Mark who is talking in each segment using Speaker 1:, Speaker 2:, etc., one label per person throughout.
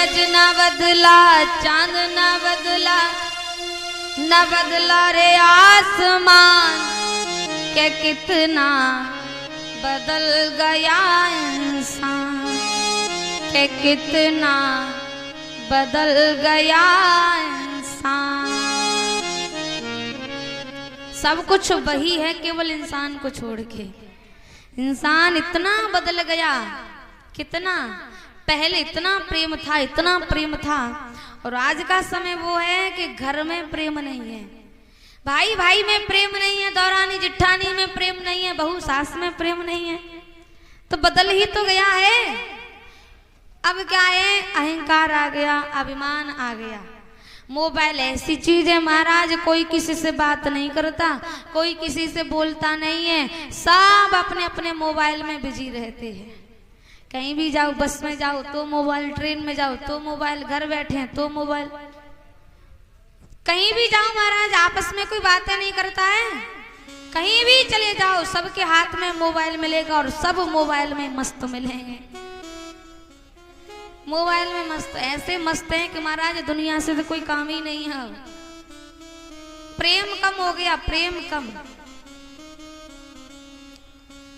Speaker 1: सूरज न बदला, चांद न बदला, न बदला रे आसमान के कितना बदल गया इंसान, के कितना बदल गया इंसान। सब कुछ वही है केवल इंसान को छोड़ के। इंसान इतना बदल गया, कितना पहले इतना प्रेम था, इतना प्रेम था, और आज का समय वो है कि घर में प्रेम नहीं है, भाई भाई में प्रेम नहीं है, दौरानी जिठानी में प्रेम नहीं है, बहू सास में प्रेम नहीं है। तो बदल ही तो गया है। अब क्या है, अहंकार आ गया, अभिमान आ गया। मोबाइल ऐसी चीज है महाराज, कोई किसी से बात नहीं करता, कोई किसी से बोलता नहीं है, सब अपने अपने मोबाइल में बिजी रहते हैं। कहीं भी जाओ, बस में जाओ तो मोबाइल, ट्रेन में जाओ तो मोबाइल, घर बैठे हैं तो मोबाइल, कहीं भी जाओ महाराज आपस में कोई बातें नहीं करता है। कहीं भी चले जाओ सबके हाथ में मोबाइल मिलेगा और सब मोबाइल में मस्त मिलेंगे। मोबाइल में मस्त, ऐसे मस्त हैं कि महाराज दुनिया से तो कोई काम ही नहीं है। प्रेम कम हो गया, प्रेम कम।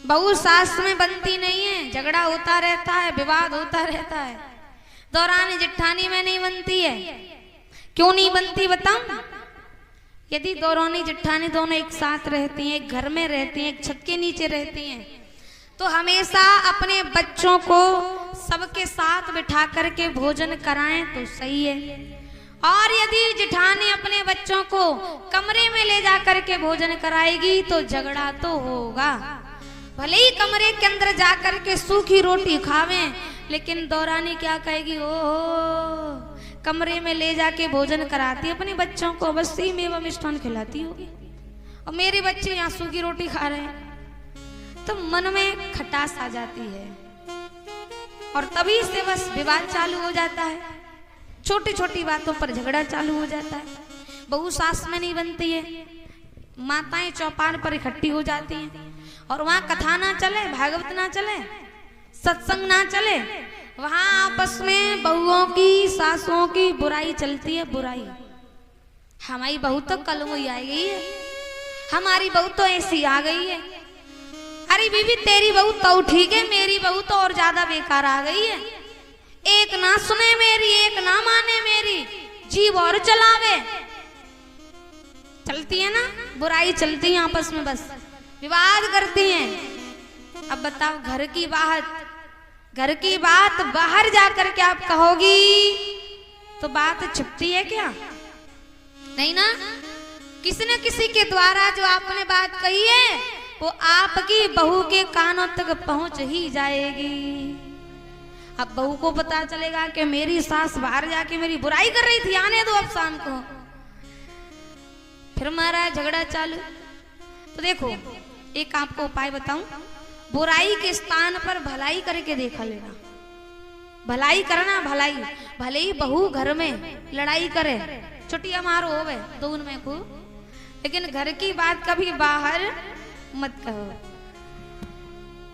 Speaker 1: बहू सास में बनती नहीं है, झगड़ा होता रहता है, विवाद होता रहता है। दौरानी जिठानी में नहीं बनती है। क्यों नहीं बनती बताऊं? यदि दौरानी जिठानी दोनों एक साथ रहती हैं, एक घर में रहती हैं, एक छत के नीचे रहती हैं, तो हमेशा अपने बच्चों को सबके साथ बिठा करके भोजन कराएं तो सही है। और यदि जिठानी अपने बच्चों को कमरे में ले जा करके भोजन कराएगी तो झगड़ा तो होगा। भले ही कमरे के अंदर जा करके सूखी रोटी खावें, लेकिन दौरानी क्या कहेगी, ओ कमरे में ले जाके भोजन कराती अपने बच्चों को, बस ही मेवा मिष्ठान खिलाती होगी, और मेरे बच्चे यहाँ सूखी रोटी खा रहे हैं। तो मन में खटास आ जाती है और तभी से बस विवाद चालू हो जाता है। छोटी छोटी बातों पर झगड़ा चालू हो जाता है। बहू सास में नहीं बनती है, माताएं चौपाल पर इकट्ठी हो जाती हैं और वहां कथा ना चले, भागवत ना चले, सत्संग ना चले, वहां आपस में बहुओं की सासों की बुराई चलती है। बुराई, हमारी बहू तो कल हुई आ गई है, हमारी बहू तो ऐसी आ गई है, अरे बीबी तेरी बहू तो ठीक है, मेरी बहू तो और ज्यादा बेकार आ गई है। एक ना सुने मेरी, एक ना माने मेरी, जीव और चलावे। चलती है ना बुराई, चलती है आपस में, बस विवाद करती हैं। अब बताओ घर की बात बाहर जाकर के आप कहोगी तो बात छिपती है क्या? नहीं ना। किसी न किसी के द्वारा जो आपने बात कही है वो आपकी बहू के कानों तक पहुंच ही जाएगी। अब बहू को पता चलेगा कि मेरी सास बाहर जाके मेरी बुराई कर रही थी, आने दो अब शाम को, फिर हमारा झगड़ा चालू। तो देखो एक आपको उपाय बताऊं, बुराई के स्थान पर भलाई करके देखा लेना। भलाई करना, भलाई, भले ही बहू घर में लड़ाई करे, छुट्टियां मारो होवे दोनों में को, लेकिन घर की बात कभी बाहर मत कहो।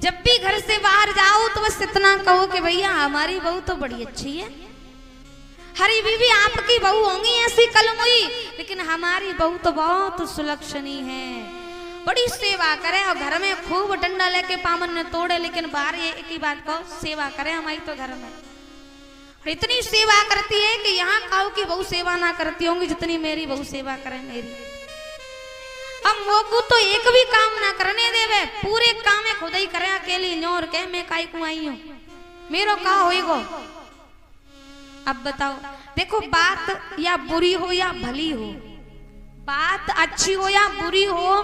Speaker 1: जब भी घर से बाहर जाओ तो बस इतना कहो कि भैया हमारी बहू तो बड़ी अच्छी है, हरी बीवी आपकी बहू होंगी ऐसी कलमुई, लेकिन हमारी बहू तो बहुत सुलक्षणी है, बड़ी सेवा करे और घर में खूब डंडा लेके पामन ने तोड़े, लेकिन बाहर ये एक ही बात कहो, सेवा करे हमारी तो घर में, और इतनी सेवा करती है कि यहाँ कहो कि बहू सेवा ना करती होंगी जितनी मेरी बहू सेवा करे मेरी। हम वो को तो एक भी काम ना करने देवे, पूरे काम में खुद ही करे अकेली, न्योर के मैं काई को आई हूं, मेरो का होएगो। अब बताओ, देखो बात या बुरी हो या भली हो, बात अच्छी हो या बुरी हो,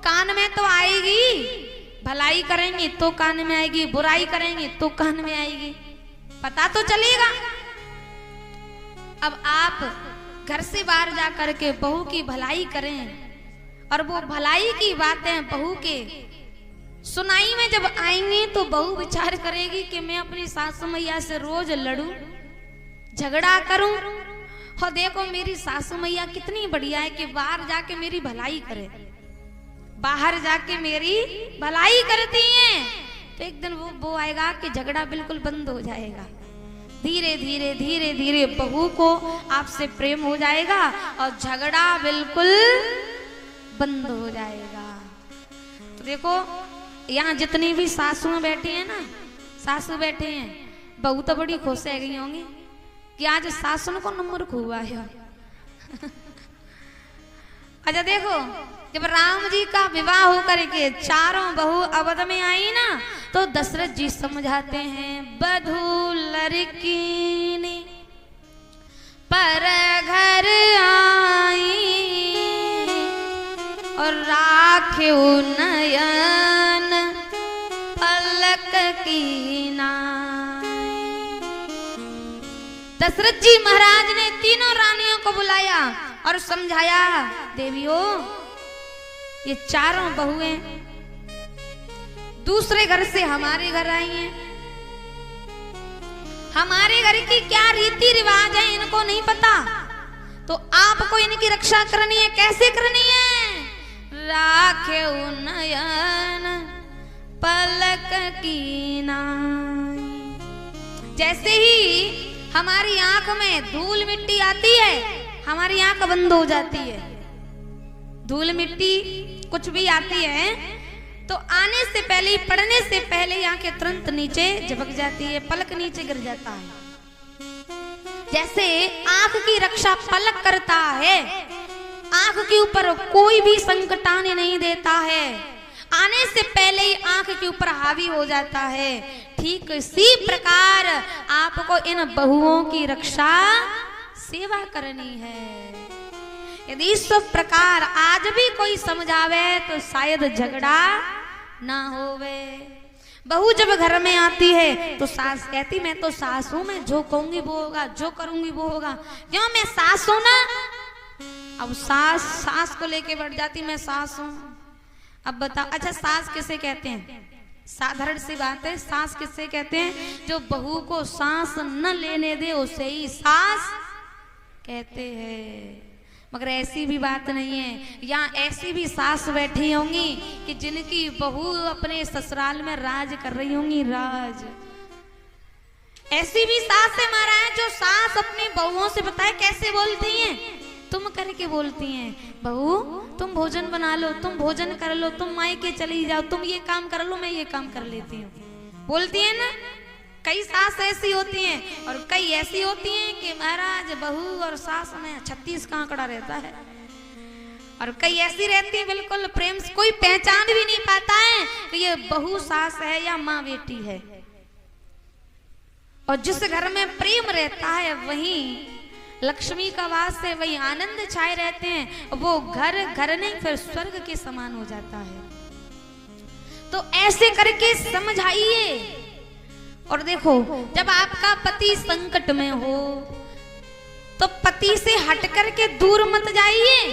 Speaker 1: कान में तो आएगी। भलाई करेंगे तो कान में आएगी, बुराई करेंगे तो कान में आएगी, पता तो चलेगा। अब आप घर से बाहर जा करके बहू की भलाई करें और वो भलाई की बातें बहू के सुनाई में जब आएंगी तो बहू विचार करेगी कि मैं अपनी सासू मैया से रोज लड़ूं, झगड़ा करूं, और देखो मेरी सासू मैया कितनी बढ़िया है कि बाहर जाके मेरी भलाई करे, बाहर जाके मेरी भलाई करती हैं। तो एक दिन वो आएगा कि झगड़ा बिल्कुल बंद हो जाएगा। धीरे धीरे धीरे धीरे बहू को आपसे प्रेम हो जाएगा और झगड़ा बिल्कुल बंद हो जाएगा। तो देखो यहाँ जितनी भी सासुएं बैठी हैं ना, सासू बैठे हैं, बहू तो बड़ी खुश रह गई होंगी कि आज सासुन को नंबर खूब आया। अच्छा देखो जब राम जी का विवाह होकर के चारों बहू अवध में आई ना, तो दशरथ जी समझाते हैं बधू लड़की ने पर घर आई और राख्यो नयन पलक की नाई। दशरथ जी महाराज ने तीनों रानियों को बुलाया और समझाया, देवियों ये चारों बहुएं दूसरे घर से हमारे घर आई हैं, हमारे घर की क्या रीति रिवाज है इनको नहीं पता, तो आपको इनकी रक्षा करनी है। कैसे करनी है? राखे नयन पलक की नाई। जैसे ही हमारी आंख में धूल मिट्टी आती है, हमारी आंख बंद हो जाती है। धूल मिट्टी कुछ भी आती है तो आने से पहले, पड़ने से पहले आंखें तुरंत नीचे झपक जाती है, पलक नीचे गिर जाता है। जैसे आंख की रक्षा पलक करता है, आंख के ऊपर कोई भी संकट आने नहीं देता है, आने से पहले ही आंख के ऊपर हावी हो जाता है। ठीक इसी प्रकार आपको इन बहुओं की रक्षा सेवा करनी है। यदि इस प्रकार आज भी कोई समझावे तो शायद झगड़ा ना होवे। बहू जब घर में आती है तो सास कहती मैं तो सास हूं, मैं जो कहूंगी वो होगा, जो करूंगी वो होगा। क्यों? मैं सास हूं ना। अब सास को लेके बैठ जाती मैं सास हूं। अब बताओ, अच्छा सास किसे कहते हैं? साधारण सी बात है, सास किसे कहते हैं? जो बहू को सांस न लेने दे उसे ही सास कहते हैं। मगर ऐसी भी बात नहीं है, यहाँ ऐसी भी सास बैठी होंगी कि जिनकी बहू अपने ससुराल में राज कर रही होंगी, राज। ऐसी भी सास है महाराज जो सास अपनी बहुओं से बताए कैसे बोलती हैं, तुम करके बोलती हैं। बहू तुम भोजन बना लो, तुम भोजन कर लो, तुम मायके चली जाओ, तुम ये काम कर लो, मैं ये काम कर लेती हूँ, बोलती है ना। कई सास ऐसी होती हैं और कई ऐसी होती हैं कि महाराज बहू और सास में 36 का आंकड़ा रहता है, और कई ऐसी रहती हैं बिल्कुल प्रेम से कोई पहचान भी नहीं पाता है कि ये बहू सास है या माँ बेटी है। और जिस घर में प्रेम रहता है वहीं लक्ष्मी का वास है, वही आनंद छाए रहते हैं। वो घर घर नहीं फिर स्वर्ग के समान हो जाता है। तो ऐसे करके समझाइए। और देखो जब आपका पति संकट में हो तो पति से हट करके दूर मत जाइए,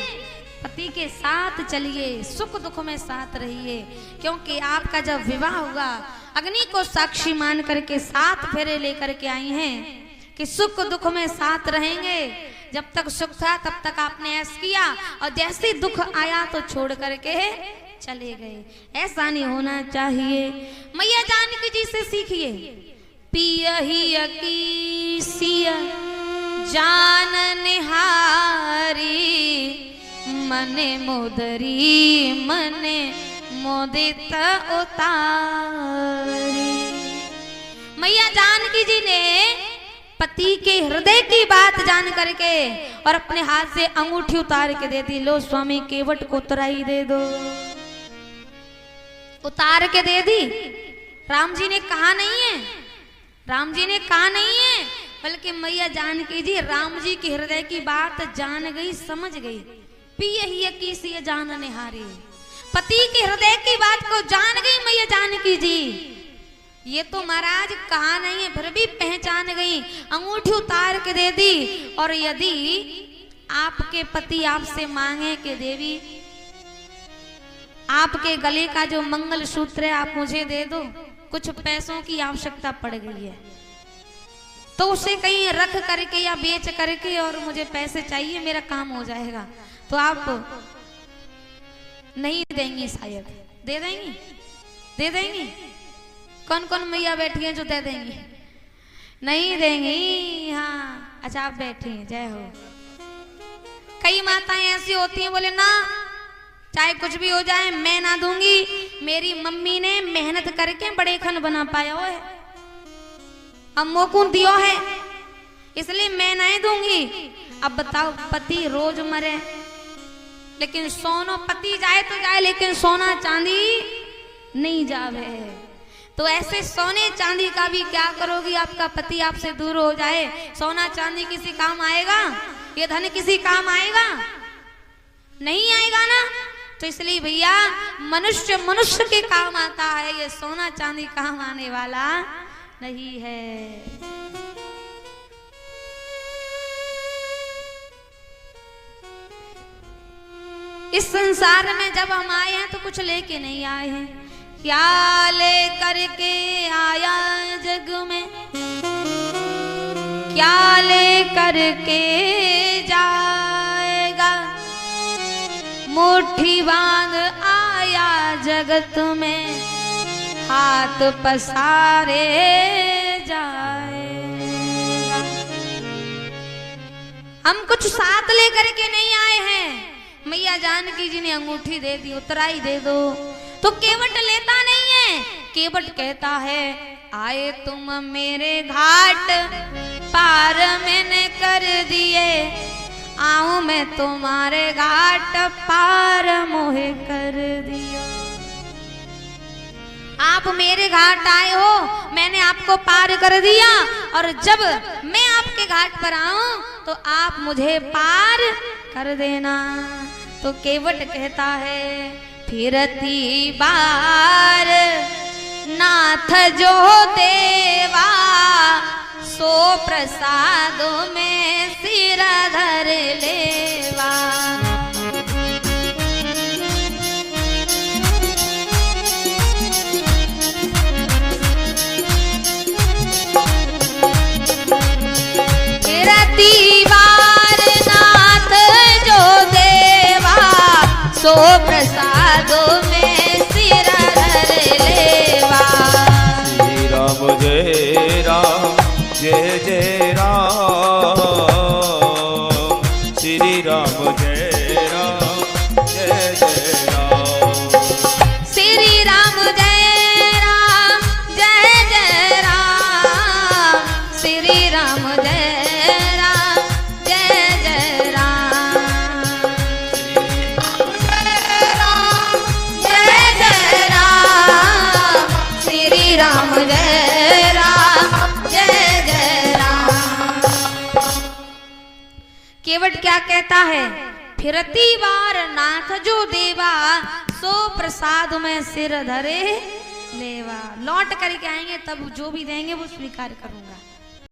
Speaker 1: पति के साथ चलिए, सुख दुख में साथ रहिए। क्योंकि आपका जब विवाह हुआ, अग्नि को साक्षी मान करके 7 फेरे लेकर के आई हैं कि सुख दुख में साथ रहेंगे। जब तक सुख था तब तक आपने ऐसा किया, और जैसे दुख आया तो छोड़ करके चले गए। ऐसा नहीं होना चाहिए। मैया जानकी जी से सीखिए। पियहि की सिया जान निहारी, मने मोदरी मने मोदित उतारी। मैया जानकी जी ने पति के हृदय की बात जान करके और अपने हाथ से अंगूठी उतार के दे दी। लो स्वामी केवट को उतराई दे दो, उतार के दे दी। राम जी ने कहा नहीं है, राम जी ने कहा नहीं है, बल्कि मैया जानकी जी राम जी के हृदय की बात जान गई, समझ गई। पियहि की सिय जान निहारी, पति के हृदय की बात को जान गई मैया जानकी जी। ये तो महाराज कहा नहीं है, फिर भी पहचान गई, अंगूठी उतार के दे दी। और यदि आपके पति आपसे मांगे कि देवी आपके गले का जो मंगल सूत्र है आप मुझे दे दो, कुछ पैसों की आवश्यकता पड़ गई है, तो उसे कहीं रख करके या बेच करके और मुझे पैसे चाहिए, मेरा काम हो जाएगा, तो आप नहीं देंगी? शायद दे देंगी, दे देंगी। कौन कौन मैया बैठी हैं जो दे देंगी? नहीं देंगी। हाँ अच्छा आप बैठे हैं, जय हो। कई माताएं ऐसी होती हैं, बोले ना चाहे कुछ भी हो जाए मैं ना दूंगी, मेरी मम्मी ने मेहनत करके बड़े खन बना पाया हो है, अम्मो को दियो है, इसलिए मैं नहीं दूंगी। अब बताओ पति रोज मरे लेकिन सोनो, पति जाए तो जाए लेकिन सोना चांदी नहीं जावे। तो ऐसे सोने चांदी का भी क्या करोगी? आपका पति आपसे दूर हो जाए, सोना चांदी किसी काम आएगा? ये धन किसी काम आएगा? नहीं आएगा ना। तो इसलिए भैया मनुष्य मनुष्य के काम आता है, ये सोना चांदी काम आने वाला नहीं है। इस संसार में जब हम आए हैं तो कुछ लेके नहीं आए हैं। क्या ले करके आया जग में, क्या ले करके जाएगा। मुट्ठी बांध आया जगत में, हाथ पसारे जाएगा। हम कुछ साथ लेकर के नहीं आए हैं। मैया जानकी जी ने अंगूठी दे दी, उतराई दे दो, तो केवट लेता नहीं है। केवट कहता है आए तुम मेरे घाट पार मैंने कर दिए, आऊं मैं तुम्हारे घाट पार मोहे कर दिया। आप मेरे घाट आए हो, मैंने आपको पार कर दिया, और जब मैं आपके घाट पर आऊं तो आप मुझे पार कर देना। तो केवट कहता है फिरती बार नाथ जो देवा, सो प्रसादों में सिर धर लेवा। फिरती बार नाथ जो देवा, सो प्रसादों में सिर धर लेवा।
Speaker 2: श्री राम जय राम जय जय राम, श्री राम जय राम जय जय राम।
Speaker 1: श्री राम जय राम जय जय राम, श्री राम जय राम जय जय राम। जय जय राम, श्री राम जय राम जय जय राम। केवट क्या कहता है? फिरती बार नाथ जो देवा, सो प्रसाद में सिर धरे लेवा। लौट करके आएंगे तब जो भी देंगे वो स्वीकार करूंगा।